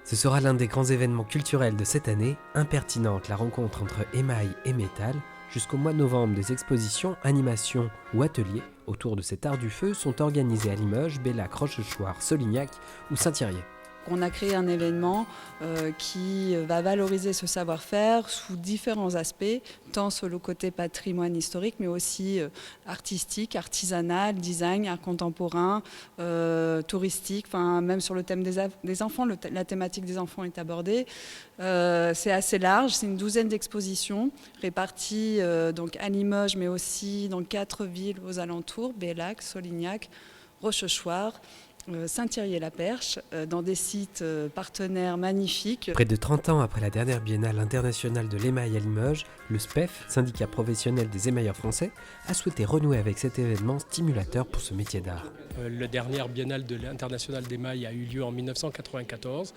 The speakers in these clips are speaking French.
Ce sera l'un des grands événements culturels de cette année, Impertinente, la rencontre entre émail et métal. Jusqu'au mois de novembre, des expositions, animations ou ateliers autour de cet art du feu sont organisés à Limoges, Bellac, Rochechouart, Solignac ou Saint-Thirier. On a créé un événement qui va valoriser ce savoir-faire sous différents aspects, tant sur le côté patrimoine historique, mais aussi artistique, artisanal, design, art contemporain, touristique, enfin, même sur le thème des enfants, la thématique des enfants est abordée. C'est assez large, c'est une douzaine d'expositions réparties donc à Limoges, mais aussi dans 4 villes aux alentours, Bellac, Solignac, Rochechouart, Saint-Thirier-la-Perche, dans des sites partenaires magnifiques. Près de 30 ans après la dernière biennale internationale de l'émail à Limoges, le SPEF, syndicat professionnel des émailleurs français, a souhaité renouer avec cet événement stimulateur pour ce métier d'art. La dernière biennale internationale d'émail a eu lieu en 1994.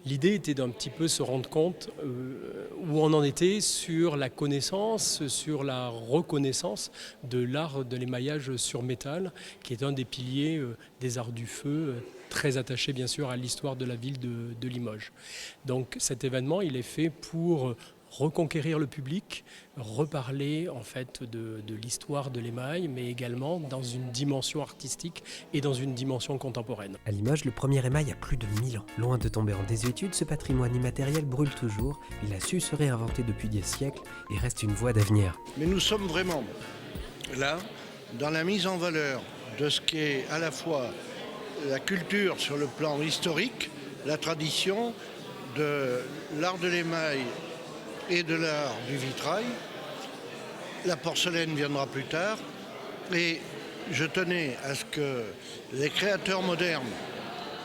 L'idée était d'un petit peu se rendre compte où on en était sur la connaissance, sur la reconnaissance de l'art de l'émaillage sur métal, qui est un des piliers des arts du feu, très attaché bien sûr à l'histoire de la ville de Limoges. Donc cet événement, il est fait pour reconquérir le public, reparler en fait de l'histoire de l'émail, mais également dans une dimension artistique et dans une dimension contemporaine. À Limoges, le premier émail a plus de 1000 ans. Loin de tomber en désuétude, ce patrimoine immatériel brûle toujours. Il a su se réinventer depuis des siècles et reste une voie d'avenir. Mais nous sommes vraiment là dans la mise en valeur de ce qu'est à la fois la culture sur le plan historique, la tradition de l'art de l'émail et de l'art du vitrail. La porcelaine viendra plus tard. Et je tenais à ce que les créateurs modernes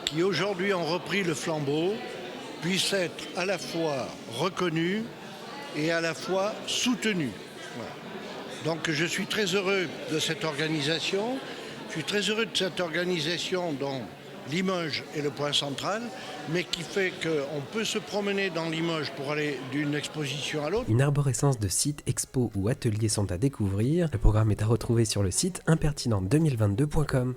qui aujourd'hui ont repris le flambeau puissent être à la fois reconnus et à la fois soutenus. Voilà. Donc je suis très heureux de cette organisation. Je suis très heureux de cette organisation dont Limoges est le point central, mais qui fait qu'on peut se promener dans Limoges pour aller d'une exposition à l'autre. Une arborescence de sites, expos ou ateliers sont à découvrir. Le programme est à retrouver sur le site impertinente2022.com.